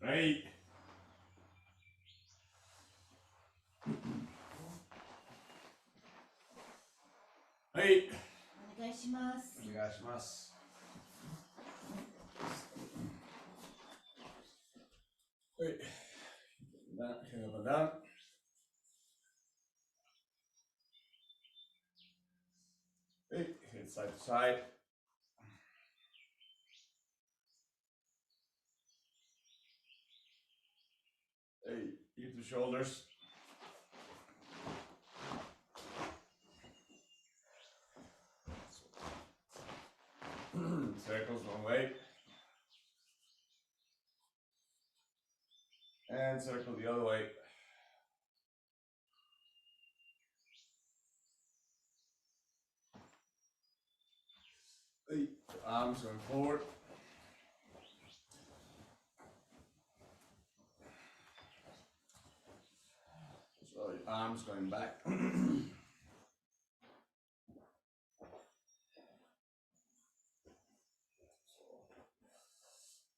はいはい、お願いします。お願いします。はい、down. Hey, hit side to side. Hey, lift the shoulders. Circles one way. And circle the other way. Hey, arms going forward. So your arms going back.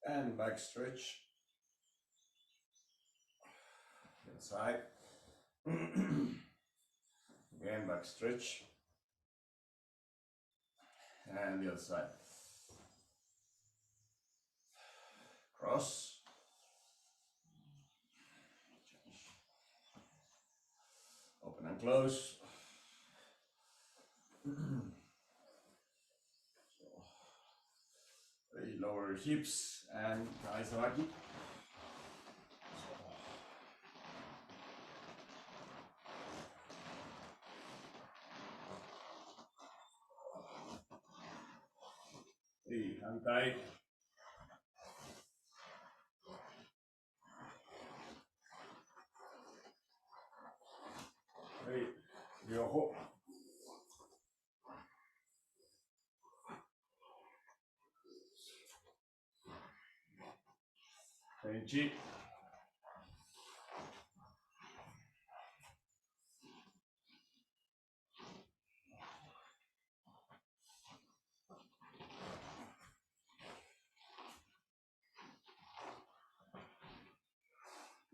And back stretch. Inside. Again, back stretch. And the other side. Cross. Open and close. Lower your hips and Kaisawaki. Hantai. Ryoho. Tenchi.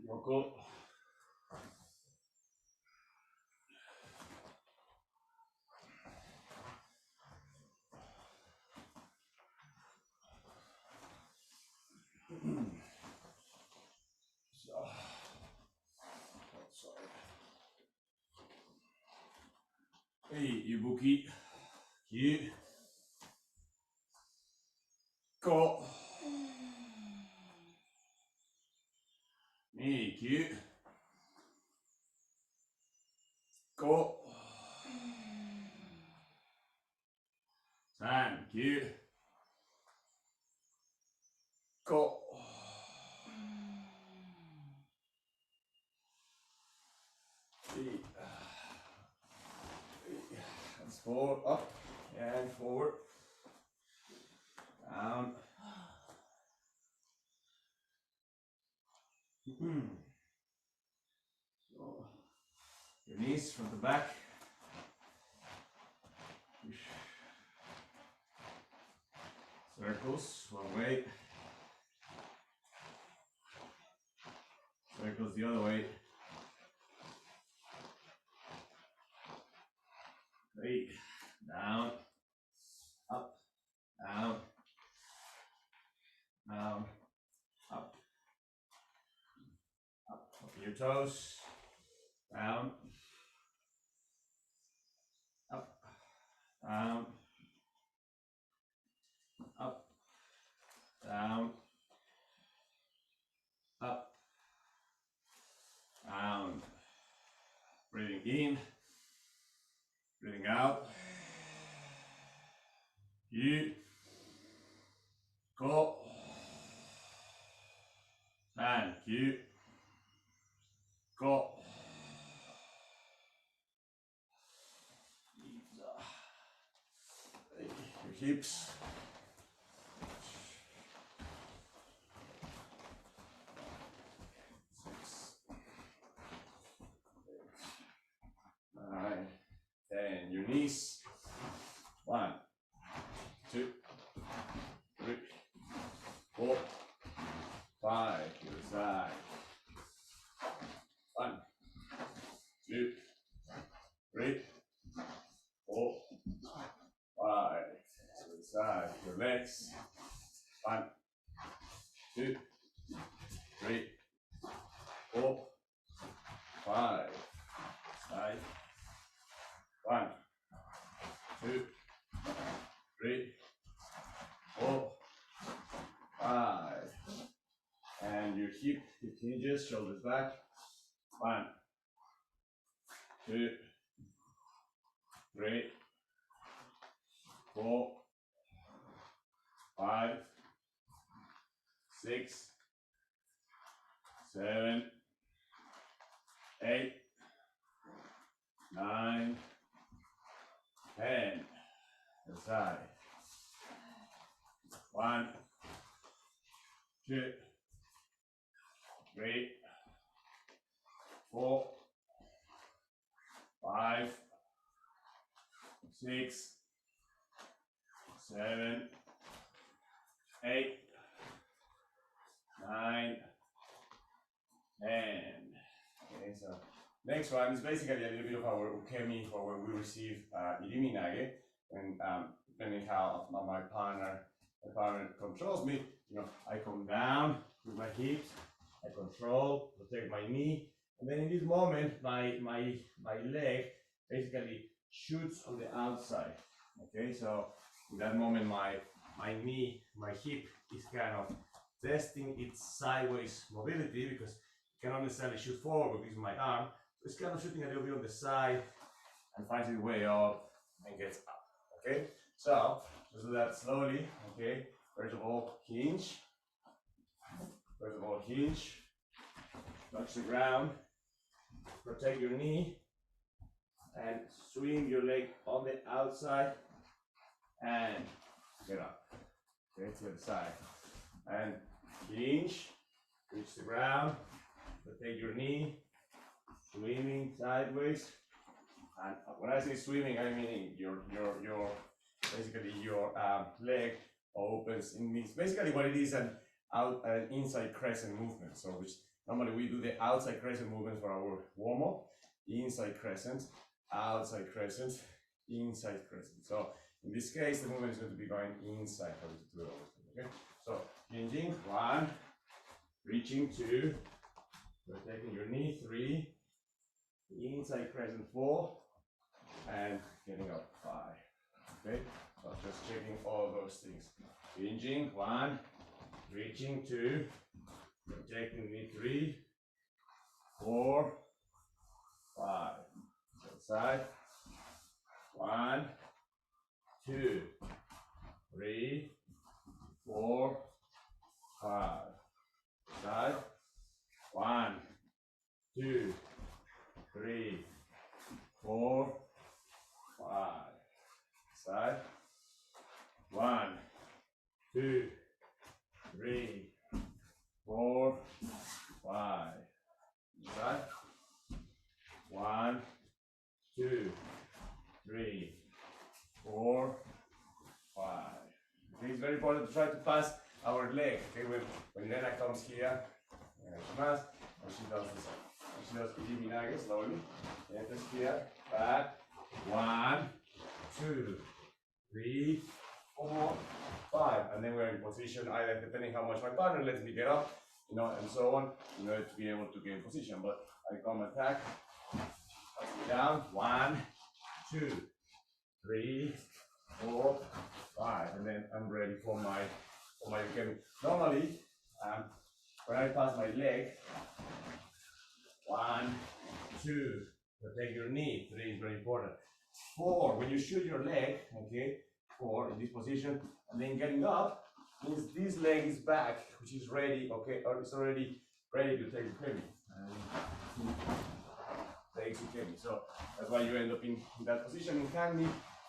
Yoko. Hey, Ibuki. Ki. Ko. Ni, ki. Ko. San, ki. Ko. Hands forward, up and forward. Down. So, your knees from the back. Circles one way. Circles the other way. Great. Down. Up. Down. Down. Up. Up. Open your toes. Down. Up. Down. Up. Down. Up. Down. Breathing in. Breathing out. You. Go. And you. Go. Your hips. 9, 10. Your knees. 1, 2, 3, 4, 5. To the 4, 5, side, 1, 2, 3, 4, 5, and your hip hinges, shoulders back, 1, 2, 3, 4, 5, 6, 7, 8, 9, 10. Aside. 1, 2, 3, 4, 5, 6, 7, 8, 9, 10. Okay, so next one is basically a little bit of our ukemi for when we receive irimi nage, and depending how my partner controls me, I come down with my hips, I control, protect my knee, and then in this moment, my leg basically shoots on the outside. Okay, so in that moment, my knee, my hip is kind of testing its sideways mobility because it cannot necessarily shoot forward because my arm, so it's kind of shooting a little bit on the side and finds its way up and gets up. Okay, so just do that slowly. Okay, first of all, hinge. First of all, hinge. Touch the ground. Protect your knee and swing your leg on the outside and get up. Okay, to the side and hinge. Reach the ground. Protect your knee. Swimming sideways. And when I say swimming, I mean your basically your leg opens in this. Basically, what it is an inside crescent movement. So which normally we do the outside crescent movement for our warm up. Inside crescent, outside crescent, inside crescent. So in this case, the movement is going to be going inside. Okay. So hinging 1, reaching 2, rotating your knee 3, inside crescent 4. And getting up 5. Okay, so just checking all those things. Hinging 1, reaching 2, protecting knee 3, 4, 5. Outside. 1, 2, 3, 4, 5. Side. 1, 2, 3, 4, 5. Side. 1, 2, 3, 4, 5. Side. 1, 2, 3, 4, 5. Okay, it's very important to try to pass our leg. Okay, when Lena comes here, and she does this. She does irimi nage slowly. Enters here, back. 1, 2, 3, 4, 5, and then we're in position either depending how much my partner lets me get up, and so on, in order to be able to get in position. But I come attack, pass me down. 1, 2, 3, 4, 5, and then I'm ready for my ukemi. Normally, when I pass my leg, 1, 2, protect your knee. 3 is very important. 4, when you shoot your leg, okay, 4 in this position, and then getting up means this leg is back, which is ready, okay, or it's already ready to take ukemi. Takes ukemi. So that's why you end up in that position in kanmi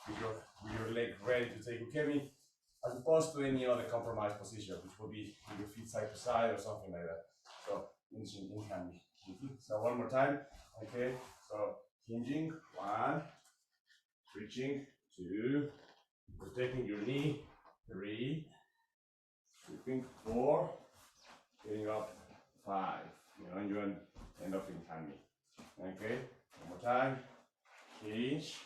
with your leg ready to take ukemi, as opposed to any other compromised position, which will be with your feet side to side or something like that. So in kanmi. So one more time, okay. So hinging 1, reaching 2, protecting your knee 3, sweeping 4, getting up 5. And you end up in kanmi. Okay, one more time. Hinge,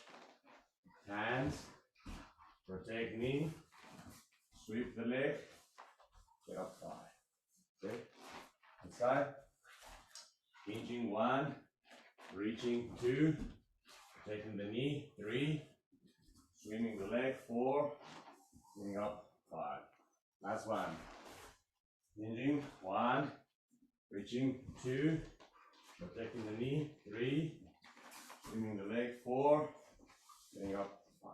hands, protect knee, sweep the leg, get up 5. Okay, inside. hinging 1, reaching 2, taking the knee 3, swinging the leg 4, swinging up 5. Last one. Hinging 1, reaching 2, protecting the knee 3, swinging the leg 4, swinging up 5.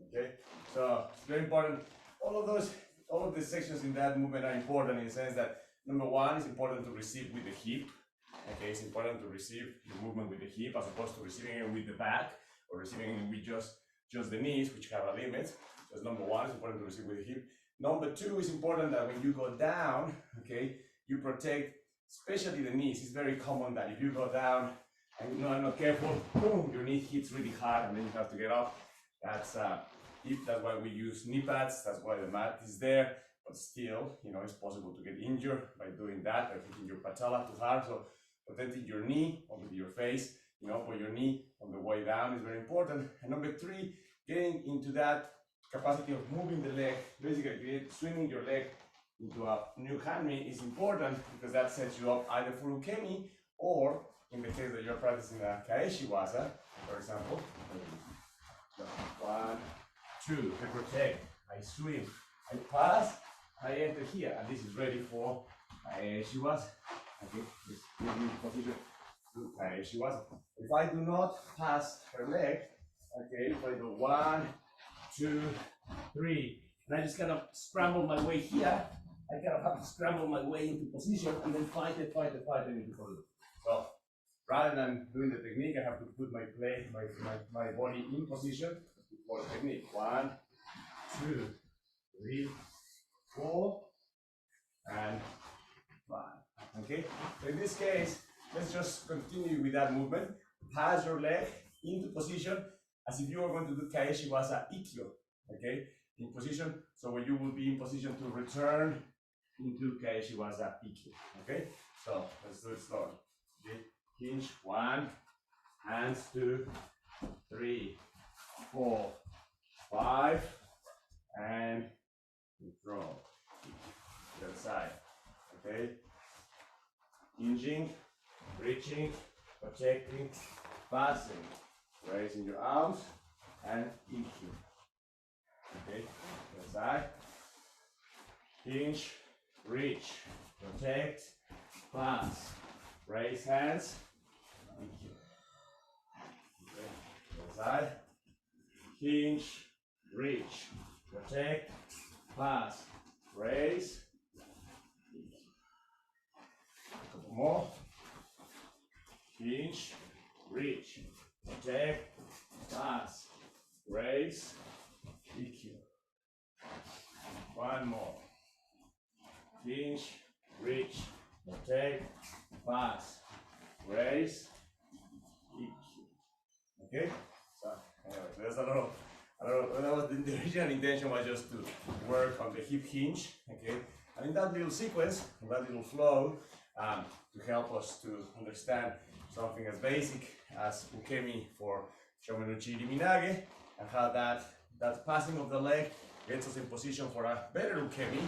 Okay, so it's very important. All of the sections in that movement are important in the sense that number 1 is important to receive with the hip. Okay, it's important to receive the movement with the hip as opposed to receiving it with the back or receiving it with just the knees, which have a limit. So that's number 1, it's important to receive with the hip. Number 2 is important that when you go down, okay, you protect, especially the knees. It's very common that if you go down and you are not careful, boom, your knee hits really hard and then you have to get up. That's why we use knee pads. That's why the mat is there. But still, it's possible to get injured by doing that, by hitting your patella too hard. So protecting your knee or with your face, put your knee on the way down is very important. And number 3, getting into that capacity of moving the leg, basically swinging your leg into a new hanmi is important because that sets you up either for ukemi or in the case that you're practicing a kaeshiwaza, for example. 1, 2, I protect, I swim, I pass, I enter here, and this is ready for kaeshiwaza. Okay, just give me position to kaeshiwaza. If I do not pass her leg, okay, if I do 1, 2, 3, and I just kind of scramble my way here, I kind of have to scramble my way into position and then fight it into position. So rather than doing the technique, I have to put my body in position for the technique. 1, 2, 3, 4, and 5. Okay, so in this case, let's just continue with that movement. Pass your leg into position as if you are going to do kaeshiwaza ikkyo. Okay, in position, so where you will be in position to return into kaeshiwaza ikkyo. Okay, so let's do it slowly. Okay. Hinge 1, hands 2, 3, 4, 5, and withdraw. The other side. Okay, hinging, reaching, protecting, passing, raising your arms, and ikkyo. Okay, the other side. Hinge, reach, protect, pass, raise hands, ikkyo. Okay, the other side. Hinge, reach, protect, pass, raise, ikkyo. A couple more. Hinge, reach, protect, pass, raise, ikkyo. One more. Hinge, reach, protect, pass, raise, ikkyo. Okay? So anyway, there's a lot of the original intention was just to work on the hip hinge, okay? And in that little sequence, in that little flow, to help us to understand something as basic as ukemi for Shomenuchi Iriminage, and how that passing of the leg gets us in position for a better ukemi.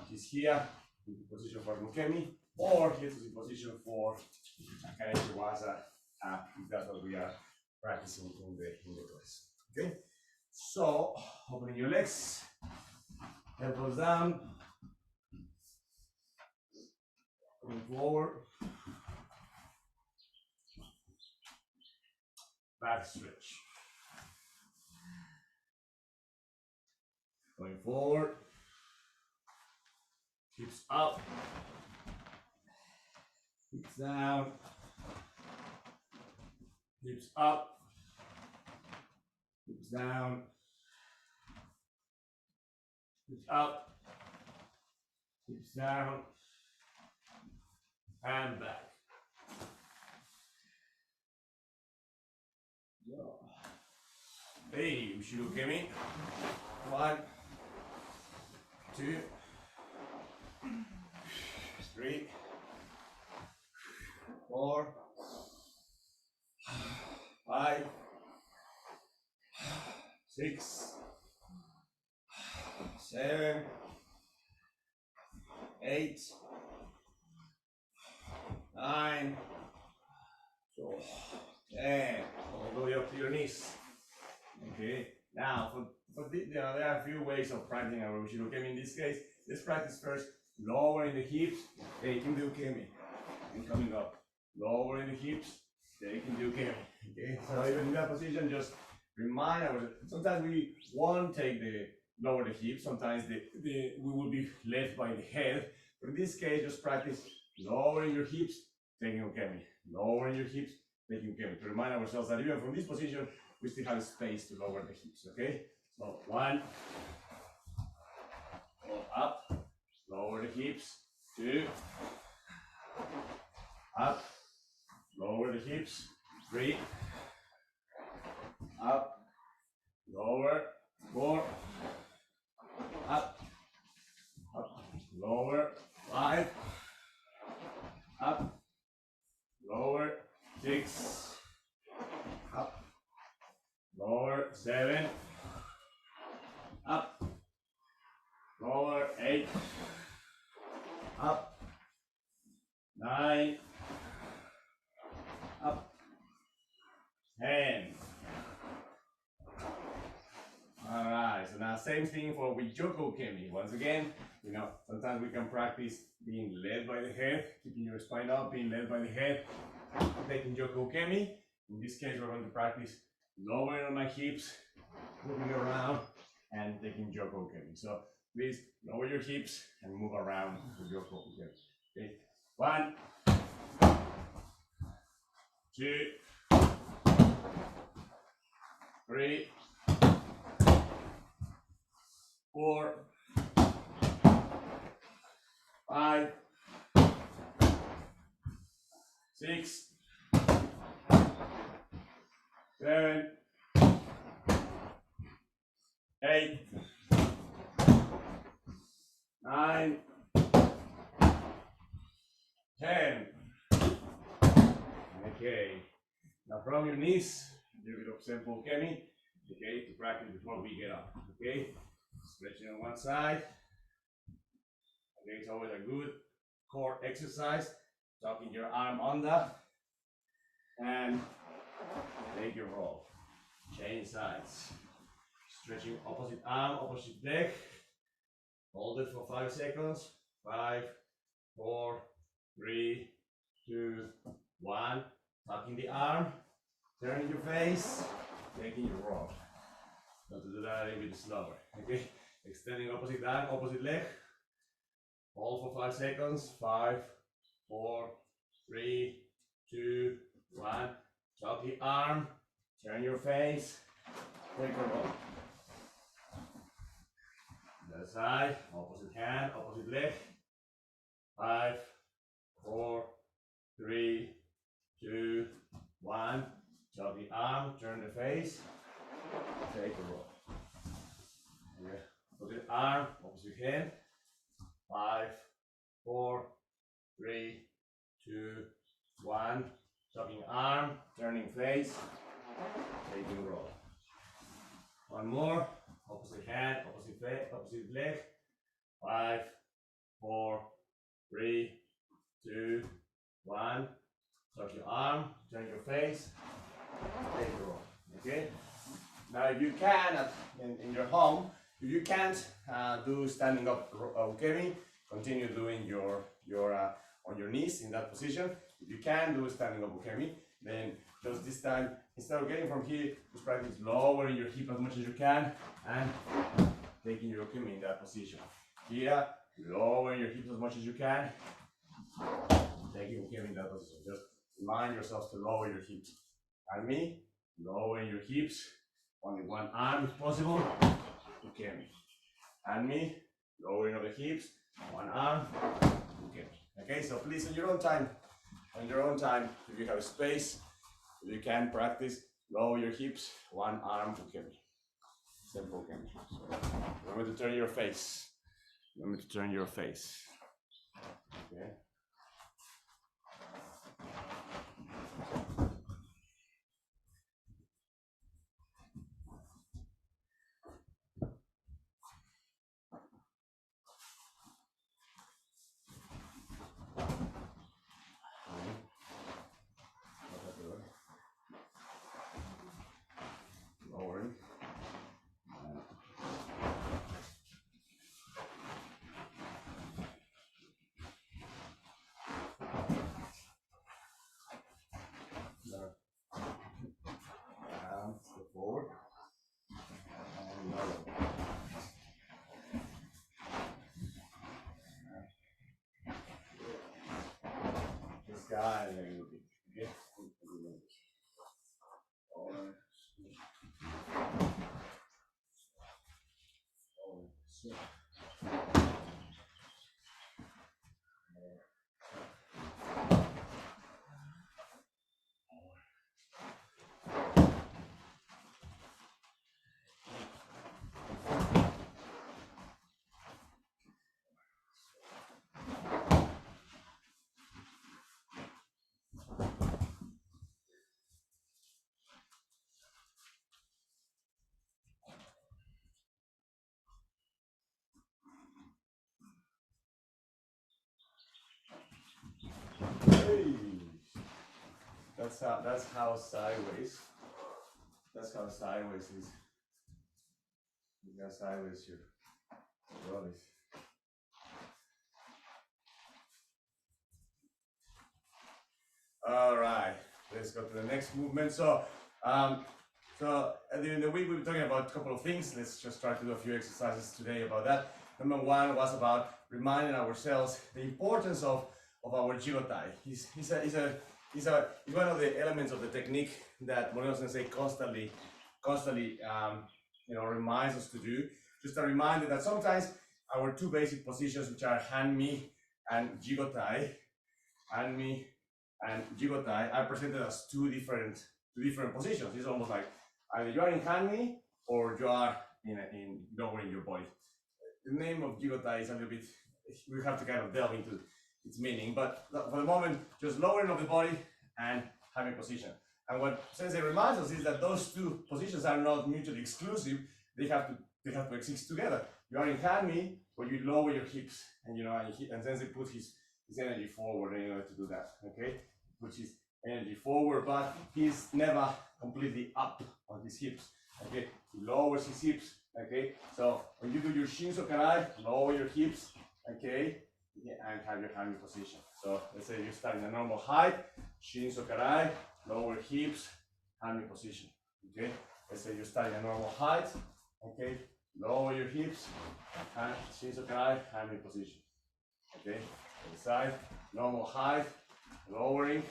He's here in position for ukemi, or gets us in position for a kaeshiwaza, if that's what we are practicing in the class. Okay, so opening your legs, elbows down, going forward, back stretch, going forward, hips up, hips down, hips up, hips down, hips up, hips down, and back. Hey, Ushirukemi. 1, 2, 3, 4, 5, 6, 7, 8, 9, your knees. Okay, now there are a few ways of practicing our Ushirokemi. In this case, let's practice first lowering the hips, taking the ukemi, and coming up. Lowering the hips, taking the ukemi. Okay, so even in that position, just remind ourselves. Sometimes we won't take the lower the hips. Sometimes we will be led by the head. But in this case, just practice lowering your hips, taking ukemi. Lowering your hips, taking ukemi. To remind ourselves that even from this position, we still have space to lower the hips. Okay. So 1, go up, lower the hips. 2, up, lower the hips. 3, up, lower. 4, up, lower. 5, up, lower. 6, up, lower. 7, up, lower. 8, up, 9, up, 10. All right, so now same thing for with Joko Kemi. Once again, sometimes we can practice being led by the head, keeping your spine up, being led by the head, taking Joko Kemi. In this case, we're going to practice lowering on my hips, moving around, and taking Joko Kemi. So please lower your hips and move around with Joko Kemi. Okay, 1, 2, 3, 4, 5, 6, 7, 8, 9, 10. Okay. Now from your knees, a little bit of simple kemi. Okay, to practice before we get up. Okay, stretching on one side. Okay, it's always a good core exercise. Tucking your arm under and take your roll. Change sides. Stretching opposite arm, opposite leg. Hold it for 5 seconds. 5, 4, 3, 2, 1. Tucking the arm, turning your face, taking your roll. So to do that a little bit slower. Okay, extending opposite arm, opposite leg. Hold for 5 seconds. 5, 4, 3, 2, 1. Tuck the arm, turn your face, take a roll. The other side, opposite hand, opposite leg. 5, 4, 3, 2, 1. Tuck the arm, turn the face, take a roll. Okay. Opposite arm, opposite hand. 5, 4, 3, 2, 1. Tucking arm, turning face, taking roll. One more. Opposite hand, opposite face, opposite leg. 5, 4, 3, 2, 1. Tuck your arm, turn your face, take a roll. Okay. Now, if you can, in your home, if you can't do standing up ukemi, continue doing your on your knees in that position. If you can do standing up ukemi, then just this time, instead of getting from here, just practice lowering your hip as much as you can and taking your ukemi in that position. Here, lowering your hips as much as you can, taking ukemi in that position. Just remind yourselves to lower your hips. And me, lowering your hips, only one arm if possible, ukemi. And me, lowering of the hips, one arm, ukemi. Okay, so please on your own time, if you have space, if you can practice, lower your hips, one arm, ukemi. Simple ukemi. So remember to turn your face. Okay. right, okay. Hey. That's how sideways. That's how sideways is. That's sideways your body. All right, let's go to the next movement. So during the week we were talking about a couple of things. Let's just try to do a few exercises today about that. Number one was about reminding ourselves the importance of our jigotai. He's one of the elements of the technique that Moreno Sensei constantly reminds us to do. Just a reminder that sometimes our two basic positions, which are hanmi and jigotai, hanmi and jigotai, are presented as two different positions. It's almost like either you are in hanmi or you are in lowering your body. The name of jigotai is a little bit, we have to kind of delve into its meaning, but for the moment, just lowering of the body and having position. And what Sensei reminds us is that those two positions are not mutually exclusive. They have to exist together. You are in hanmi, where you lower your hips, and and Sensei puts his energy forward in order to do that. Okay, puts his energy forward, but he's never completely up on his hips. Okay, he lowers his hips. Okay, so when you do your shinso karai, lower your hips. Okay, and have your hanmi position. So let's say you start in a normal height, shinso karai, lower hips, hanmi position. Okay, let's say you start in a normal height. Okay, lower your hips, and shinso karai, hanmi position. Okay, to the side, normal height, lowering,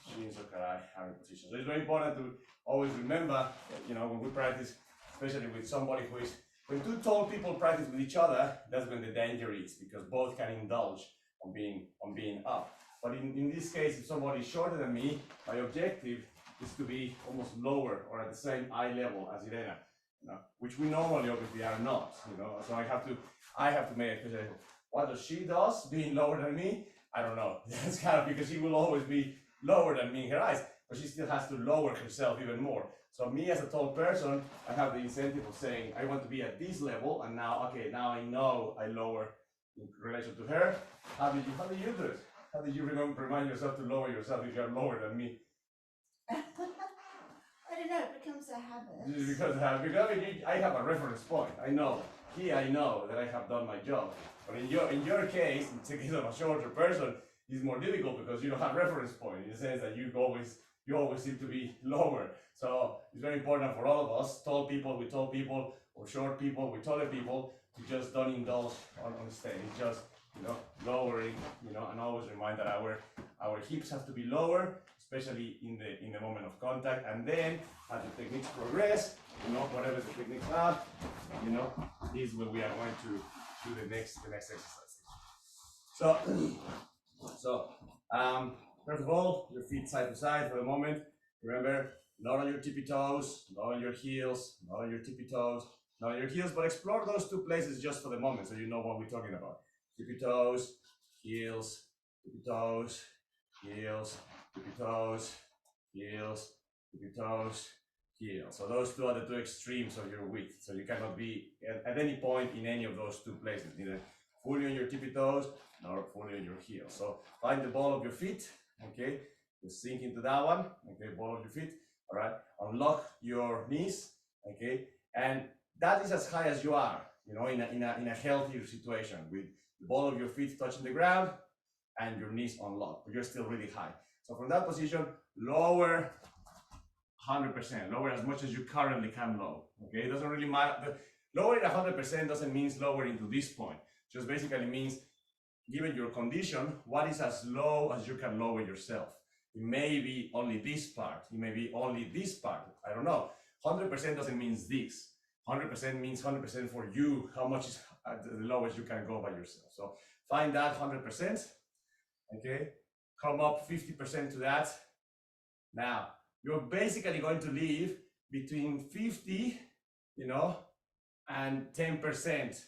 shinso karai, hanmi position. So it's very important to always remember that, when we practice, especially with somebody who is, when two tall people practice with each other, that's when the danger is, because both can indulge on being up. But in this case, if somebody is shorter than me, my objective is to be almost lower or at the same eye level as Irena, which we normally obviously are not. So I have to make it. What does she does, being lower than me? I don't know. That's kind of because she will always be lower than me in her eyes, but she still has to lower herself even more. So me as a tall person, I have the incentive of saying, I want to be at this level, and now I know I lower in relation to her. How do you do it? How do you remind yourself to lower yourself if you're lower than me? I don't know, it becomes a habit. Because I have a reference point. I know that I have done my job. But in your case, in the case of a shorter person, it's more difficult because you don't have reference point, in the sense that you always seem to be lower. So it's very important for all of us, tall people with tall people, or short people with taller people, to just don't indulge on stage. Just lowering, and always remind that our hips have to be lower, especially in the moment of contact. And then as the techniques progress, whatever the techniques are, this is when we are going to do the next exercise. So first of all, your feet side to side for the moment. Remember, not on your tippy toes, not on your heels, not on your tippy toes, not on your heels, but explore those two places just for the moment so you know what we're talking about. Tippy toes, heels, tippy toes, heels, tippy toes, heels, tippy toes, heels. So those two are the two extremes of your width. So you cannot be at any point in any of those two places, neither fully on your tippy toes nor fully on your heels. So find the ball of your feet, okay? Just sink into that one, okay? Ball of your feet, all right? Unlock your knees, okay? And that is as high as you are, in a healthier situation, with the ball of your feet touching the ground and your knees unlocked, but you're still really high. So from that position, lower 100%, lower as much as you currently can low, okay? It doesn't really matter. Lowering 100% doesn't mean lowering to this point. Just basically means given your condition, what is as low as you can lower yourself? It may be only this part, it may be only this part, I don't know. 100% doesn't mean this. 100% means 100% for you, how much is at the lowest you can go by yourself. So find that 100%, okay? Come up 50% to that. Now, you're basically going to leave between 50, and 10%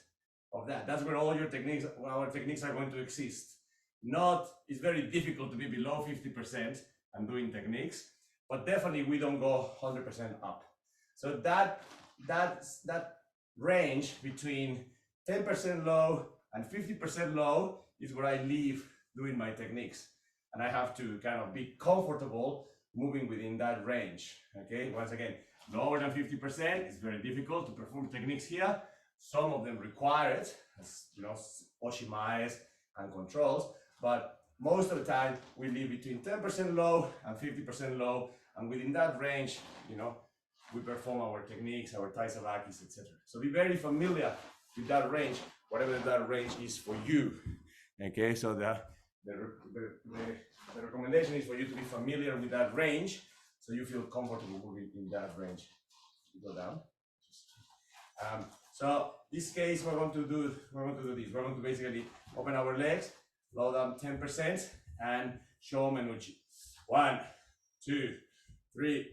of that. That's where all your techniques, our techniques are going to exist. It's very difficult to be below 50% and doing techniques, but definitely we don't go 100% up. So that range between 10% low and 50% low is where I leave doing my techniques. And I have to kind of be comfortable moving within that range, okay? Once again, lower than 50% is very difficult to perform techniques here. Some of them require it, as Oshimaes and controls, but most of the time we leave between 10% low and 50% low, and within that range, we perform our techniques, our taisabakis, etc. So be very familiar with that range, whatever that range is for you. Okay, so the recommendation is for you to be familiar with that range, so you feel comfortable moving in that range. You go down. So this case, we're going to do this. We're going to basically open our legs, low down 10%, and show menuchi. 1, 2, 3,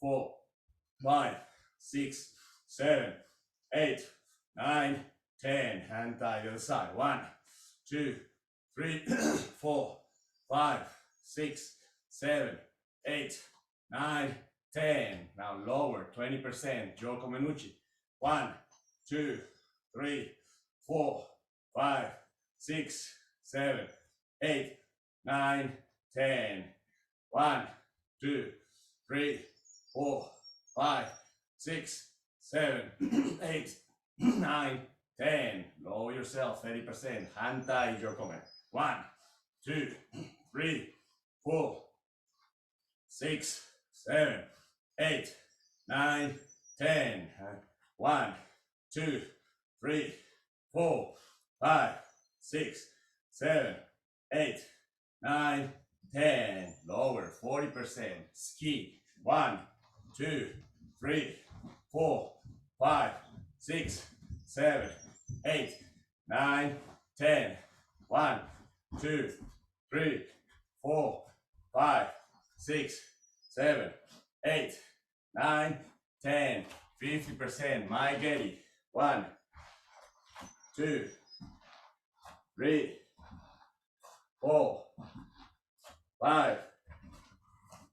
4, 5, 6, 7, 8, 9, 10. Hand tie the other side. 1, 2, 3, 4, 5, 6, 7, 8, 9, 10. Now lower, 20%. Joko menuchi. 1, 2, 3, 4, 5, 6, 7, 8, 9, 10. 1, 2, 3, 4, 5, 6, 7, 8, 9, 10. Lower yourself, 30%. Hand tie your comment. 1, 2, 3, 4, 6, 7, 8, 9, 10. 1, 2, 3, 4, 5, 6, 7, 8, 9, 10. Lower, 40%. Ski. 1, 2, 3, 4, 5, 6, 7, 8, 9, 10. 1, 2, 3, 4, 5, 6, 7, 8, 9, 10. 50%. My Getty. 1, 2, 3, 4, 5,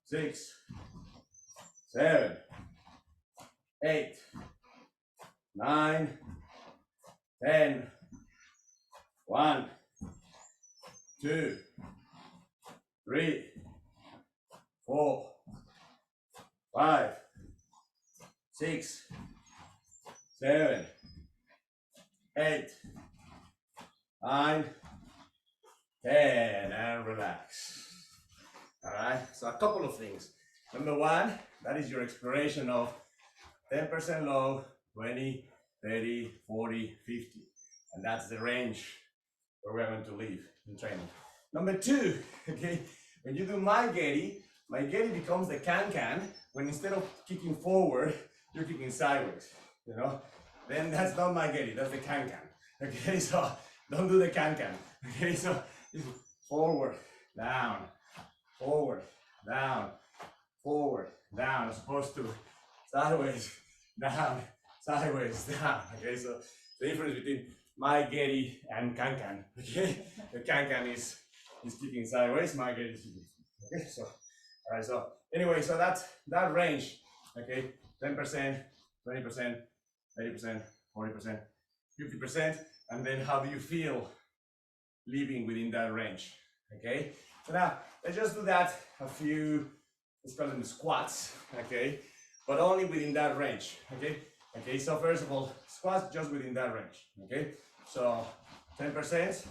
6, 7, 8, 9, 10. 1, 2, 3, 4, 5, 6, 7, 8, 9, 10, and relax. All right, so a couple of things. Number one, that is your exploration of 10% low, 20, 30, 40, 50. And that's the range where we're going to live in training. Number two, okay, when you do my Getty becomes the can when instead of kicking forward, you're kicking sideways, Then that's not my Getty, that's the can. Okay, so don't do the can. Okay, so forward, down, forward, down, forward, down, as opposed to sideways, down, sideways, down. Okay, so the difference between my Getty and can. Okay, the can is kicking sideways, my Getty is kicking. Okay, so all right, so anyway, so that's that range. Okay, 10%, 20%, 30%, 40%, 50%, and then how do you feel living within that range? Okay, so now let's just do that a few, let's call them squats, okay, but only within that range. Okay, so first of all, squats just within that range. Okay, so 10%,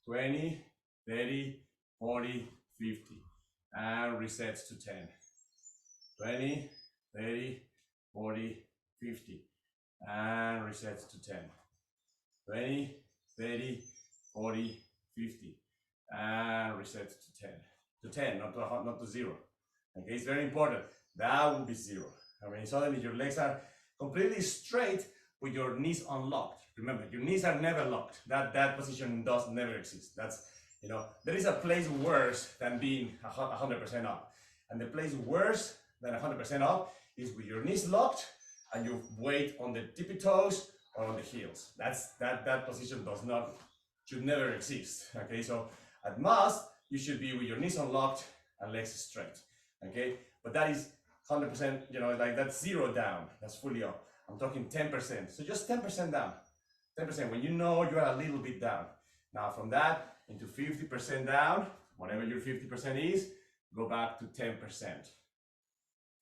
20, 30, 40, 50, and resets to 10. 20, 30, 40, 50, and resets to 10. 20, 30, 40, 50, and reset to 10, not to 0. Okay, it's very important. That will be 0. I mean, suddenly your legs are completely straight with your knees unlocked. Remember, your knees are never locked. That position does never exist. That's, you know, there is a place worse than being 100% up. And the place worse than 100% up is with your knees locked and you weight on the tippy toes or on the heels. That position should never exist. Okay, so at most you should be with your knees unlocked and legs straight. Okay, but that is 100%, you know, like that's 0 down, that's fully up. I'm talking 10%, so just 10% down, 10% when you know you are a little bit down. Now from that into 50% down, whatever your 50% is, go back to 10%.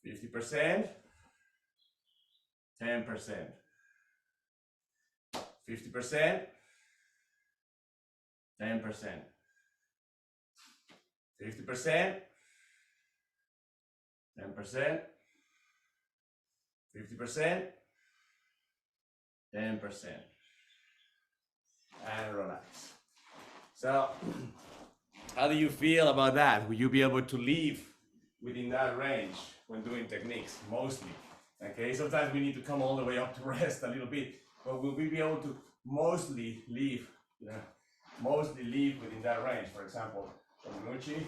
50%, 10%, 50%, 10%, 50%, 10%, 50%, 10%, and relax. So, how do you feel about that? Will you be able to live within that range when doing techniques? Mostly. Okay, sometimes we need to come all the way up to rest a little bit, but will we be able to mostly live, mostly live within that range? For example, Komunuchi,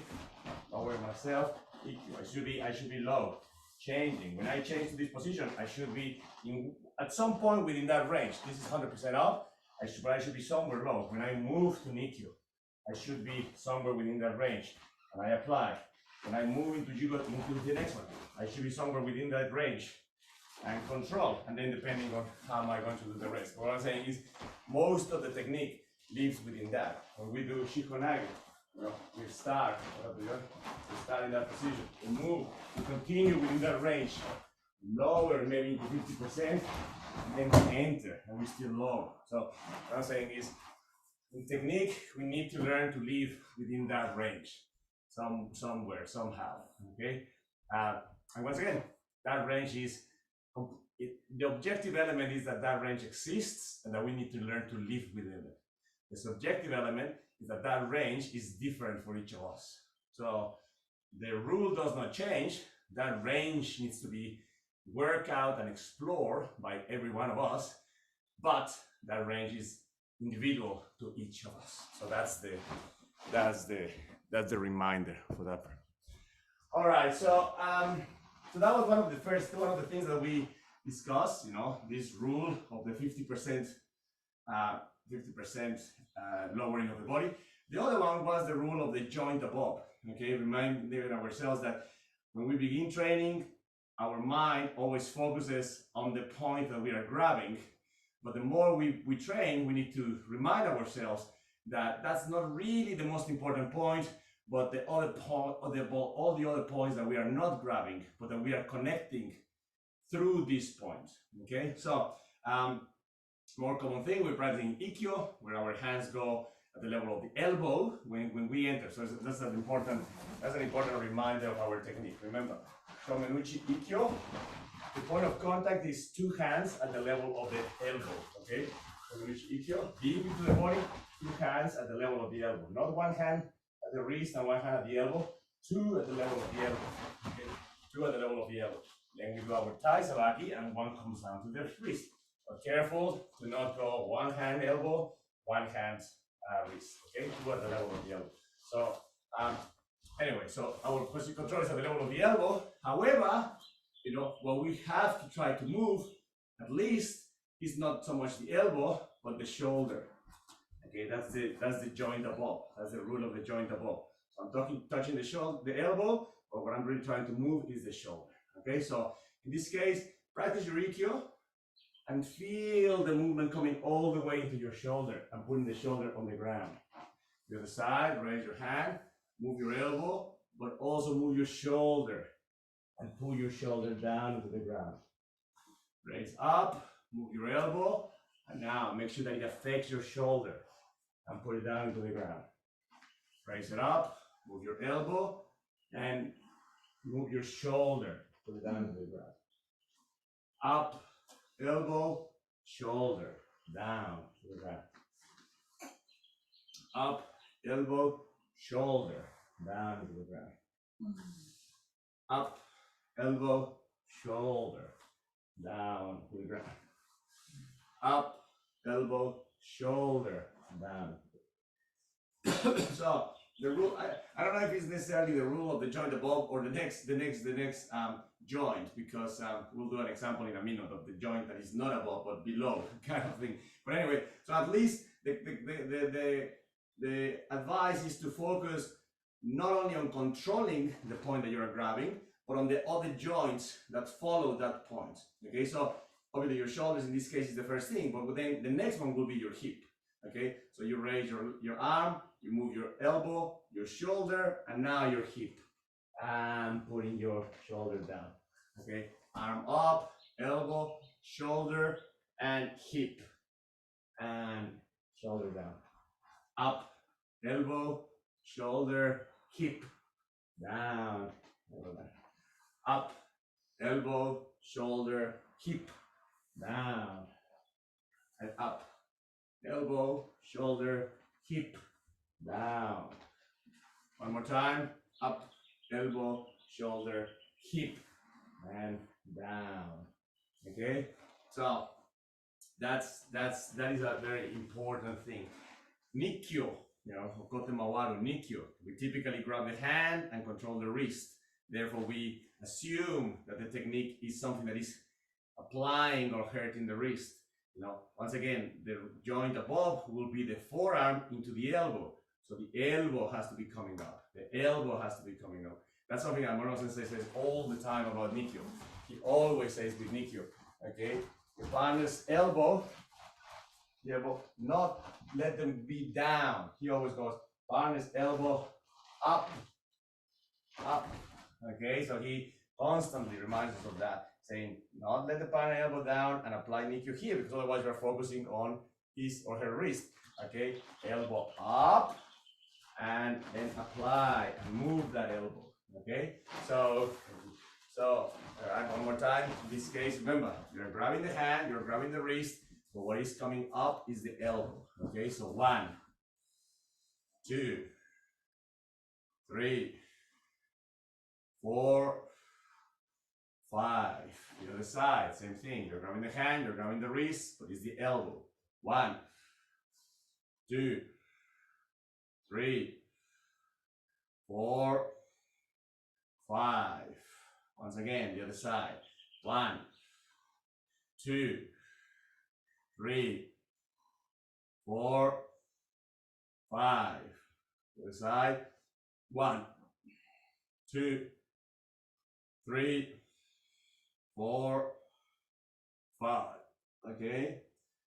lower myself, IQ. I should be low. Changing. When I change to this position, I should be at some point within that range. This is 100% up. I should be somewhere low. When I move to Nikyu, I should be somewhere within that range. And I apply. When I move into the next one, I should be somewhere within that range and control. And then depending on how am I going to do the rest. What I'm saying is most of the technique lives within that. When we do Shikonage, we start in that position, we move, we continue within that range, lower maybe into 50%, and then we enter, and we're still low. So what I'm saying is, in technique, we need to learn to live within that range, somewhere, somehow, okay? And once again, that range is, the objective element is that range exists, and that we need to learn to live within it. The subjective element is that range is different for each of us. So the rule does not change. That range needs to be worked out and explored by every one of us, but that range is individual to each of us. So that's the reminder for that part. All right. So so that was one of the things that we discussed. This rule of the 50%. 50% lowering of the body. The other one was the rule of the joint above. Okay, reminding ourselves that when we begin training, our mind always focuses on the point that we are grabbing. But the more we train, we need to remind ourselves that that's not really the most important point, but the other all the other points that we are not grabbing, but that we are connecting through this point. Okay, so more common thing, we're practicing Ikkyo, where our hands go at the level of the elbow when we enter. So that's an important reminder of our technique. Remember, Komenuchi Ikkyo, the point of contact is 2 hands at the level of the elbow. Okay, Komenuchi Ikkyo, deep into the body, 2 hands at the level of the elbow. Not 1 hand at the wrist and 1 hand at the elbow. 2 at the level of the elbow. Okay, 2 at the level of the elbow. Then we do our Tai Sabaki, and 1 comes down to the wrist. But careful to not go 1 hand elbow, 1 hand wrist. Okay, 2 at the level of the elbow. So anyway, so our position control is at the level of the elbow. However, what we have to try to move, at least, is not so much the elbow, but the shoulder. Okay, that's the joint above. That's the rule of the joint above. So I'm touching the elbow, but what I'm really trying to move is the shoulder. Okay, so in this case, practice your Ikkyo and feel the movement coming all the way into your shoulder and putting the shoulder on the ground. The other side, raise your hand, move your elbow, but also move your shoulder and pull your shoulder down into the ground. Raise up, move your elbow, and now make sure that it affects your shoulder and put it down into the ground. Raise it up, move your elbow, and move your shoulder, put it down into the ground. Up, elbow, shoulder, down to the ground. up, elbow, shoulder, down to the ground. Up, elbow, shoulder, down to the ground. Up, elbow, shoulder, down. So the rule, I don't know if it's necessarily the rule of the joint above or the next joint, because we'll do an example in a minute of the joint that is not above but below kind of thing. But anyway, so at least the advice is to focus not only on controlling the point that you're grabbing, but on the other joints that follow that point. Okay, so obviously your shoulders in this case is the first thing, but then the next one will be your hip. Okay, so you raise your arm, you move your elbow, your shoulder, and now your hip. And putting your shoulder down. Okay, arm up, elbow, shoulder, and hip. And shoulder down. Up, elbow, shoulder, hip. Down, elbow down. Up, elbow, shoulder, hip. Down. And up. Elbow, shoulder, hip, down. One more time. Up, elbow, shoulder, hip, and down. Okay? So that is a very important thing. Nikkyo, Kote Mawaru, Nikkyo. We typically grab the hand and control the wrist. Therefore, we assume that the technique is something that is applying or hurting the wrist. Once again, the joint above will be the forearm into the elbow. So the elbow has to be coming up. The elbow has to be coming up. That's something Amaro Sensei says all the time about Nikkyo. He always says with Nikkyo, okay? The partner's elbow, the elbow, not let them be down. He always goes, partner's elbow up, up. Okay, so he constantly reminds us of that, saying not let the partner elbow down and apply Nikkyo here, because otherwise we're focusing on his or her wrist. Okay, elbow up and then apply and move that elbow. Okay, so all right, one more time. In this case, remember, you're grabbing the hand, you're grabbing the wrist, but what is coming up is the elbow. Okay, so 1, 2, 3, 4, 5. The other side, same thing. You're grabbing the hand, you're grabbing the wrist, but it's the elbow. 1, 2, 3, 4, 5. Once again, the other side. 1, 2, 3, 4, 5. The other side. 1, 2, 3, 4, 5. Okay.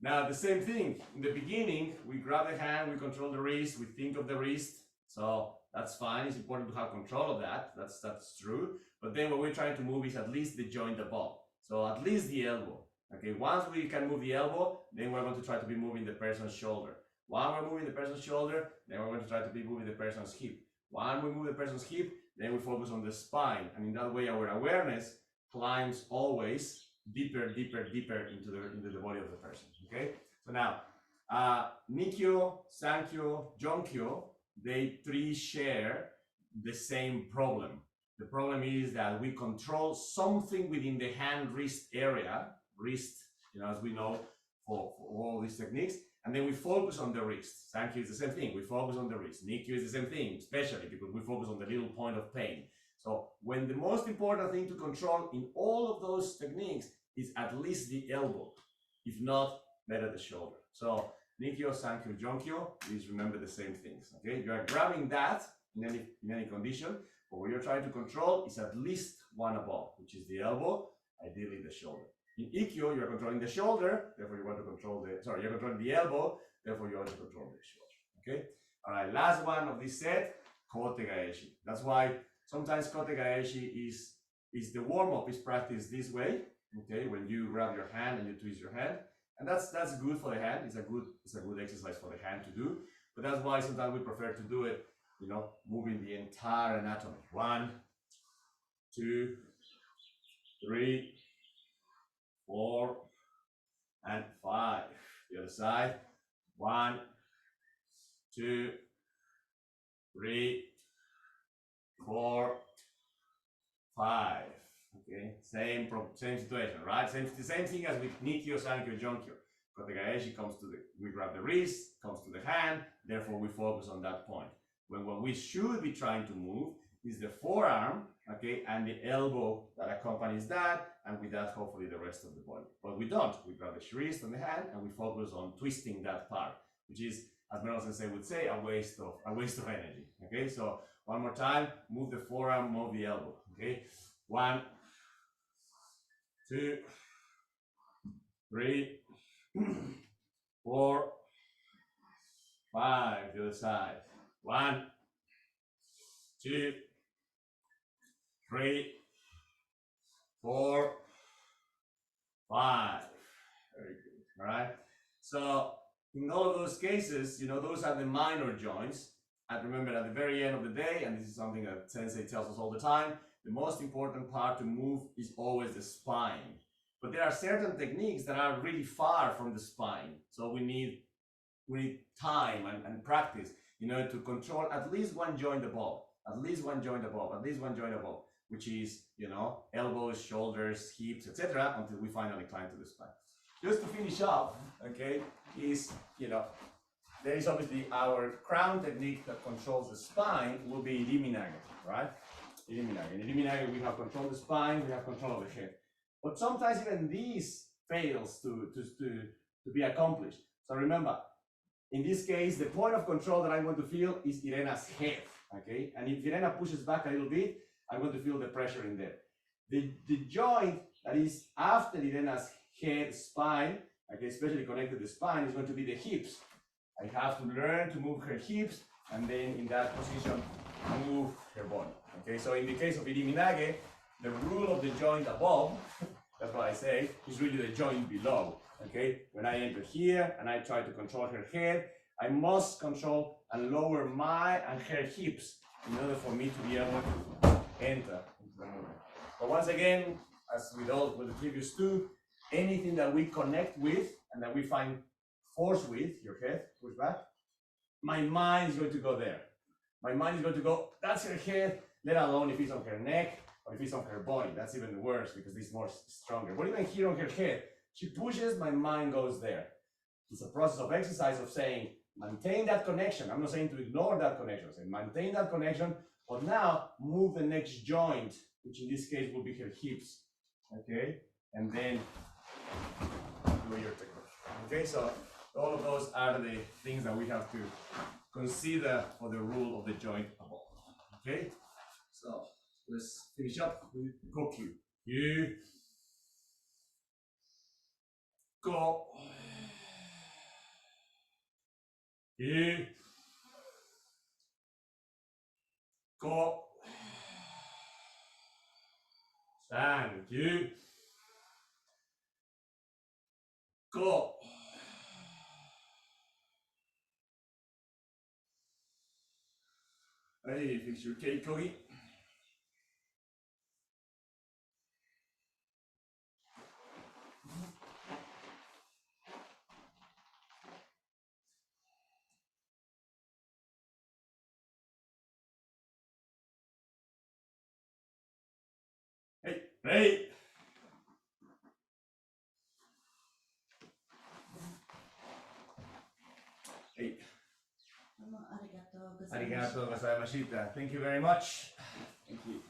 Now the same thing. In the beginning, we grab the hand, we control the wrist, we think of the wrist. So that's fine. It's important to have control of that. That's true. But then what we're trying to move is at least the joint above. So at least the elbow. Okay. Once we can move the elbow, then we're going to try to be moving the person's shoulder. While we're moving the person's shoulder, then we're going to try to be moving the person's hip. While we move the person's hip, then we focus on the spine. And in that way, our awareness climbs always deeper, deeper, deeper into the body of the person. Okay. So now, Nikkyo, Sankyo, Jonkyo, they three share the same problem. The problem is that we control something within the hand-wrist area, wrist, as we know for all these techniques, and then we focus on the wrist. Sankyo is the same thing. We focus on the wrist. Nikkyo is the same thing, especially because we focus on the little point of pain. So when the most important thing to control in all of those techniques is at least the elbow, if not, better the shoulder. So Nikkyo, Sankyo, Jonkyo, please remember the same things. Okay, you are grabbing that in any condition, but what you're trying to control is at least one above, which is the elbow, ideally the shoulder. In Ikkyo, you're controlling the shoulder, therefore you want to control you're controlling the elbow, therefore you want to control the shoulder. Okay. All right. Last one of this set, Kote Gaeshi. That's why sometimes Kote Gaeshi is the warm-up is practiced this way. Okay, when you grab your hand and you twist your hand. And that's good for the hand. It's a good exercise for the hand to do. But that's why sometimes we prefer to do it, moving the entire anatomy. 1, 2, 3, 4, and 5. The other side. 1, 2, 3, 4, 5. Okay, same situation, right? Same thing as with Nikkyo, Sankyo, Jonkyo. Kotegaeshi comes to the, we grab the wrist, comes to the hand, therefore we focus on that point. When what we should be trying to move is the forearm, okay, and the elbow that accompanies that, and with that, hopefully the rest of the body. But we don't. We grab the wrist and the hand, and we focus on twisting that part, which is, as Mero Sensei would say, a waste of energy. Okay, so one more time, move the forearm, move the elbow. Okay, 1, 2, 3, 4, 5. The other side. 1, 2, 3, 4, 5. Very good. All right. So in all of those cases, you know, those are the minor joints. And remember, at the very end of the day, and this is something that Sensei tells us all the time, the most important part to move is always the spine. But there are certain techniques that are really far from the spine. So we need time and practice, you know, to control at least one joint above, which is, you know, elbows, shoulders, hips, etc., until we finally climb to the spine. Just to finish up, okay, is, you know, there is obviously our crown technique that controls the spine will be iriminage, right? Iriminage. In iriminage, we have control of the spine, we have control of the head. But sometimes even these fails to be accomplished. So remember, in this case, the point of control that I want to feel is Irena's head, okay? And if Irena pushes back a little bit, I'm going to feel the pressure in there. The joint that is after Irena's head, spine, okay, especially connected to the spine, is going to be the hips. I have to learn to move her hips, and then in that position, move her body. Okay, so in the case of iriminage, the rule of the joint above, that's what I say, is really the joint below. Okay, when I enter here and I try to control her head, I must control and lower my and her hips in order for me to be able to enter into the movement. But once again, as with the previous two, anything that we connect with and that we find force with, your head, push back, my mind is going to go there. My mind is going to go, that's her head, let alone if it's on her neck or if it's on her body. That's even worse because it's more stronger. But even here on her head, she pushes, my mind goes there. It's a process of exercise of saying, maintain that connection. I'm not saying to ignore that connection. I'm saying maintain that connection, but now move the next joint, which in this case will be her hips. Okay? And then do your technique. Okay, so all of those are the things that we have to consider for the rule of the joint above. Okay? So let's finish up with Kokyu. You go. You go. Thank you. Go. Hey, fix your cake, Kogi. Hey, hey. Hey. Arigato gozaimashita. Thank you very much. Thank you.